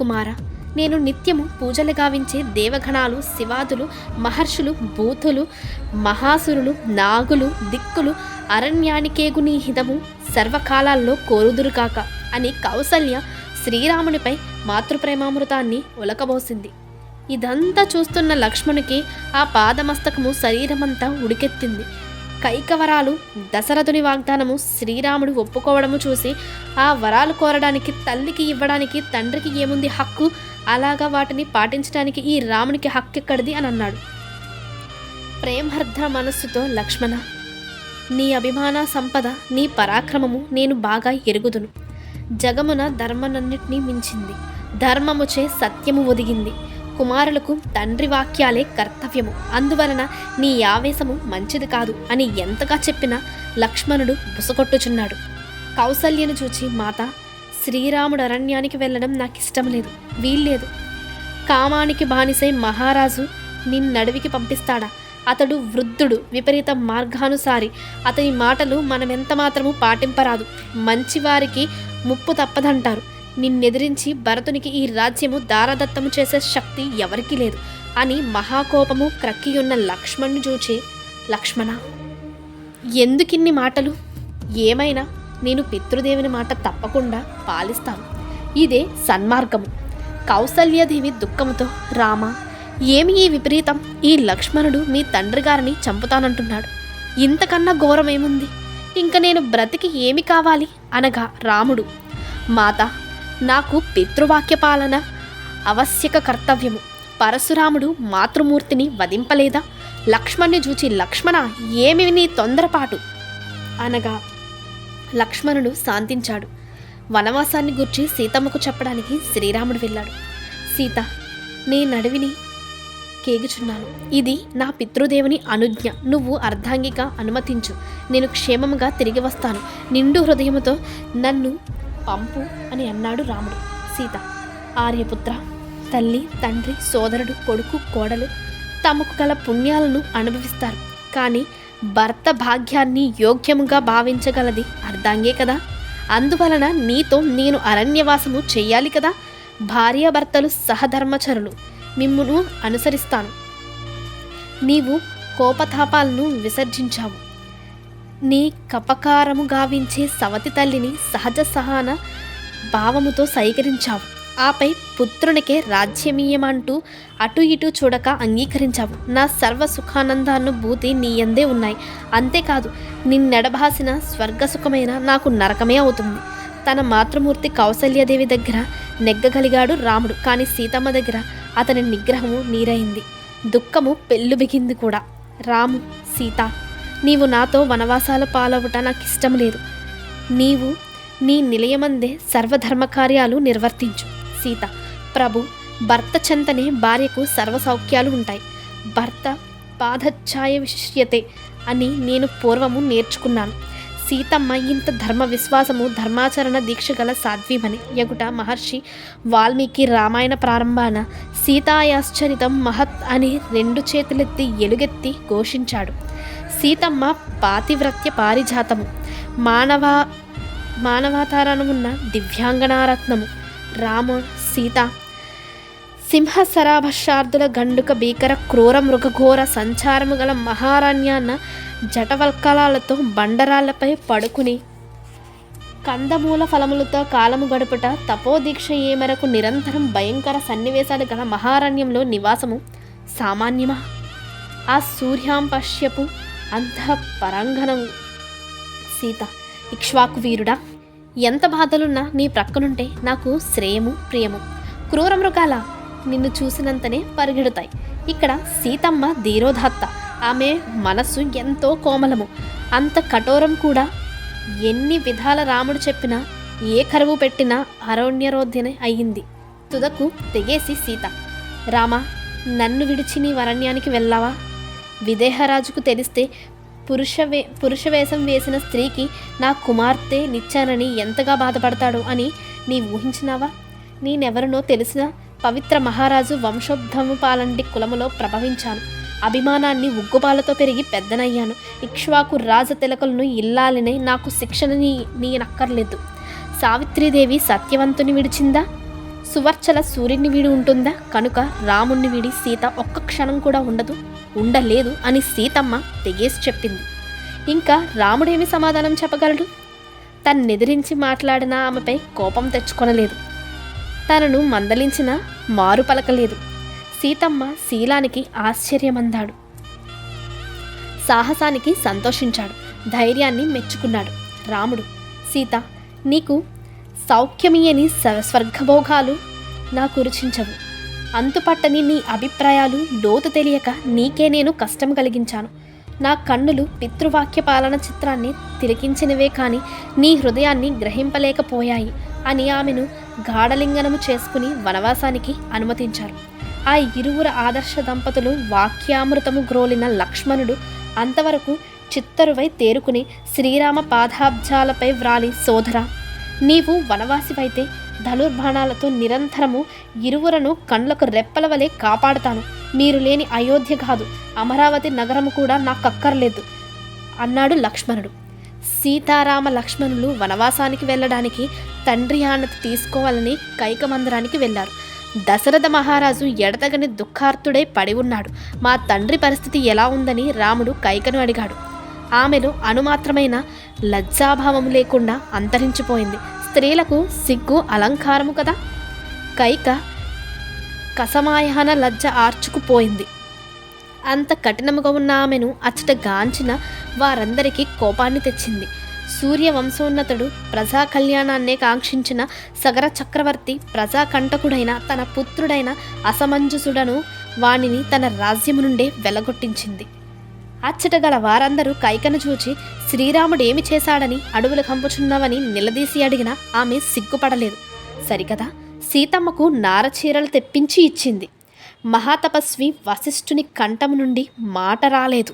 కుమార, నేను నిత్యము పూజలు గావించే దేవగణాలు, శివాదులు, మహర్షులు, భూతులు, మహాసురులు, నాగులు, దిక్కులు అరణ్యానికేగు నీ హితము సర్వకాలాల్లో కోరుదురుకాక అని కౌసల్య శ్రీరామునిపై మాతృప్రేమామృతాన్ని ఒలకబోసింది. ఇదంతా చూస్తున్న లక్ష్మణునికి ఆ పాదమస్తకము శరీరమంతా ఉడికెత్తింది. కైకవరాలు దశరథుని వాగ్దానము శ్రీరాముడు ఒప్పుకోవడము చూసి ఆ వరాలు కోరడానికి తల్లికి ఇవ్వడానికి తండ్రికి ఏముంది హక్కు, అలాగా వాటిని పాటించడానికి ఈ రామునికి హక్కు ఎక్కడిది అని అన్నాడు. ప్రేమర్ధ మనస్సుతో లక్ష్మణ, నీ అభిమాన సంపద, నీ పరాక్రమము నేను బాగా ఎరుగుదును. జగమున ధర్మనన్నిటినీ మించింది, ధర్మముచే సత్యము ఒదిగింది. కుమారులకు తండ్రి వాక్యాలే కర్తవ్యము, అందువలన నీ ఆవేశము మంచిది కాదు అని ఎంతగా చెప్పినా లక్ష్మణుడు బుసకొట్టుచున్నాడు. కౌసల్యను చూచి, మాత, శ్రీరాముడు అరణ్యానికి వెళ్ళడం నాకు ఇష్టం లేదు, వీల్లేదు. కామానికి బానిసై మహారాజు నిన్నడవికి పంపిస్తాడా? అతడు వృద్ధుడు, విపరీత మార్గానుసారి. అతని మాటలు మనమెంత మాత్రము పాటింపరాదు. మంచివారికి ముప్పు తప్పదంటారు. నిన్నెదిరించి భరతునికి ఈ రాజ్యము దారాదత్తము చేసే శక్తి ఎవరికీ లేదు అని మహాకోపము క్రక్కియున్న లక్ష్మణ్ణి చూచి, లక్ష్మణ, ఎందుకిన్ని మాటలు? ఏమైనా నేను పితృదేవుని మాట తప్పకుండా పాలిస్తాను. ఇదే సన్మార్గము. కౌసల్యదేవి దుఃఖముతో, రామ, ఏమి ఈ విపరీతం? ఈ లక్ష్మణుడు మీ తండ్రి గారిని చంపుతానంటున్నాడు. ఇంతకన్నా ఘోరమేముంది? ఇంక నేను బ్రతికి ఏమి కావాలి అనగా రాముడు, మాత, నాకు పితృవాక్య పాలన ఆవశ్యక కర్తవ్యము. పరశురాముడు మాతృమూర్తిని వధింపలేదా? లక్ష్మణ్ణి చూచి, లక్ష్మణ, ఏమి నీ తొందరపాటు అనగా లక్ష్మణుడు శాంతించాడు. వనవాసాన్ని గూర్చి సీతమ్మకు చెప్పడానికి శ్రీరాముడు వెళ్ళాడు. సీత, నేనడవిని కేగుచున్నాను. ఇది నా పితృదేవుని అనుజ్ఞ. నువ్వు అర్ధాంగిగా అనుమతించు. నేను క్షేమముగా తిరిగి వస్తాను. నిండు హృదయముతో నన్ను పంపు అని అన్నాడు రాముడు. సీత, ఆర్యపుత్ర, తల్లి, తండ్రి, సోదరుడు, కొడుకు, కోడలు తమకు గల పుణ్యాలను అనుభవిస్తారు. కానీ భర్త భాగ్యాన్ని యోగ్యముగా భావించగలది అర్ధాంగే కదా. అందువలన నీతో నేను అరణ్యవాసము చెయ్యాలి కదా. భార్యాభర్తలు సహధర్మచరులు, మిమ్మును అనుసరిస్తాను. నీవు కోపతాపాలను విసర్జించావు. నీ కపకారము గావించే సవతి తల్లిని సహజ సహన భావముతో సైకరించావు. ఆపై పుత్రునికే రాజ్యమీయమంటూ అటు ఇటు చూడక అంగీకరించావు. నా సర్వ సుఖానందానుభూతి నీ యందే ఉన్నాయి. అంతేకాదు, నిన్నెడబాసిన స్వర్గసుఖమైన నాకు నరకమే అవుతుంది. తన మాతృమూర్తి కౌసల్యదేవి దగ్గర నెగ్గగలిగాడు రాముడు. కానీ సీతమ్మ దగ్గర అతని నిగ్రహము నీరైంది, దుఃఖము పెళ్ళుబిగింది కూడా. రాము, సీత, నీవు నాతో వనవాసాల పాలవుట నాకు ఇష్టం లేదు. నీవు నీ నిలయమందే సర్వధర్మ కార్యాలు నిర్వర్తించు. సీత, ప్రభు, భర్త చెంతనే భార్యకు సర్వ సౌఖ్యాలు ఉంటాయి. భర్త పాదఛాయ విశిష్యతే అని నేను పూర్వము నేర్చుకున్నాను. సీతమ్మ ఇంత ధర్మ విశ్వాసము, ధర్మాచరణ దీక్ష గల సాధ్వీమని ఎగుట మహర్షి వాల్మీకి రామాయణ ప్రారంభాన సీతాయాశ్చరితం మహత్ అని 2 చేతులెత్తి ఎలుగెత్తి ఘోషించాడు. సీతమ్మ పాతివ్రత్య పారిజాతము, మానవాతారణమున్న దివ్యాంగనారత్నము. రామ, సీత సింహసరాభశార్దుల గండుక భీకర క్రూర మృగఘోర సంచారము గల మహారణ్యాన్న జటవల్కలాలతో బండరాళ్లపై పడుకుని కందమూల ఫలములతో కాలము గడుపుట, తపోదీక్ష ఏ మేరకు నిరంతరం భయంకర సన్నివేశాలు గల మహారణ్యంలో నివాసము సామాన్యమా? ఆ సూర్యాంపశ్యపు అంత పరంగణము. సీత, ఇక్ష్వాకు వీరుడా, ఎంత బాధలున్నా నీ ప్రక్కనుంటే నాకు శ్రేయము, ప్రియము. క్రూర మృగాల నిన్ను చూసినంతనే పరిగెడతాయి. ఇక్కడ సీతమ్మ ధీరోదాత్త. ఆమె మనస్సు ఎంతో కోమలము, అంత కఠోరం కూడా. ఎన్ని విధాల రాముడు చెప్పినా, ఏ కరువు పెట్టినా అరణ్యరోధ్యనే అయ్యింది. తుదకు తెగేసి సీత, రామ, నన్ను విడిచి నీ అరణ్యానికి వెళ్ళావా? విదేహరాజుకు తెలిస్తే పురుషవేషం వేసిన స్త్రీకి నా కుమార్తె నిచ్చానని ఎంతగా బాధపడతాడు అని నీ ఊహించినావా? నేనెవరినో తెలిసిన పవిత్ర మహారాజు వంశోద్భవ పాలంటి కులములో ప్రభవించాను. అభిమానాన్ని ఉగ్గుపాలతో పెరిగి పెద్దనయ్యాను. ఇక్ష్వాకు రాజ తిలకలను ఇల్లాలనే నాకు శిక్షణ నీయనక్కర్లేదు. సావిత్రీదేవి సత్యవంతుని విడిచిందా? సువర్చల సూర్యుని వీడి ఉంటుందా, కనుక రాముణ్ణి వీడి సీత ఒక్క క్షణం కూడా ఉండలేదు అని సీతమ్మ తెగేసి చెప్పింది. ఇంకా రాముడేమి సమాధానం చెప్పగలడు? తన్నెదిరించి మాట్లాడిన ఆమెపై కోపం తెచ్చుకొనలేదు, తనను మందలించిన మారు పలకలేదు. సీతమ్మ శీలానికి ఆశ్చర్యమందాడు, సాహసానికి సంతోషించాడు, ధైర్యాన్ని మెచ్చుకున్నాడు. రాముడు, సీత, నీకు సౌఖ్యమీయని స్వర్గభోగాలు నాకు రుచించవు. అంతుపట్టని నీ అభిప్రాయాలు లోతు తెలియక నీకే నేను కష్టం కలిగించాను. నా కన్నులు పితృవాక్య పాలన చిత్రాన్ని తిలకించినవే కానీ నీ హృదయాన్ని గ్రహింపలేకపోయాయి అని ఆమెను గాఢలింగనము చేసుకుని వనవాసానికి అనుమతించారు. ఆ ఇరువురు ఆదర్శ దంపతులు వాక్యామృతము గ్రోలిన లక్ష్మణుడు అంతవరకు చిత్తరువై తేరుకుని శ్రీరామ పాదాబ్జాలపై వ్రాలి, సోదరా, నీవు వనవాసివైతే ధనుర్బాణాలతో నిరంతరము ఇరువురను కండ్లకు రెప్పల వలె కాపాడుతాను. మీరు లేని అయోధ్య కాదు, అమరావతి నగరము కూడా నాకక్కర్లేదు అన్నాడు లక్ష్మణుడు. సీతారామ లక్ష్మణులు వనవాసానికి వెళ్ళడానికి తండ్రి ఆనతి తీసుకోవాలని కైకమందిరానికి వెళ్ళారు. దశరథ మహారాజు ఎడతగని దుఃఖార్తుడై పడి ఉన్నాడు. మా తండ్రి పరిస్థితి ఎలా ఉందని రాముడు కైకను అడిగాడు. ఆమెలో అణుమాత్రమైన లజ్జాభావం లేకుండా అంతరించిపోయింది. స్త్రీలకు సిగ్గు అలంకారము కదా. కైక కసమాయహన లజ్జ ఆర్చుకుపోయింది. అంత కఠినముగా ఉన్న ఆమెను అచ్చట గాంచిన వారందరికీ కోపాన్ని తెచ్చింది. సూర్యవంశోన్నతుడు, ప్రజా కళ్యాణాన్నే కాంక్షించిన సగర చక్రవర్తి ప్రజాకంటకుడైన తన పుత్రుడైన అసమంజసుడను వాణిని తన రాజ్యము నుండే వెలగొట్టించింది. అచ్చట గల వారందరూ కైకను చూచి శ్రీరాముడు ఏమి చేశాడని అడవులు కంపుచున్నావని నిలదీసి అడిగినా ఆమె సిగ్గుపడలేదు. సరికదా, సీతమ్మకు నారచీరలు తెప్పించి ఇచ్చింది. మహాతపస్వి వశిష్ఠుని కంఠము నుండి మాట రాలేదు.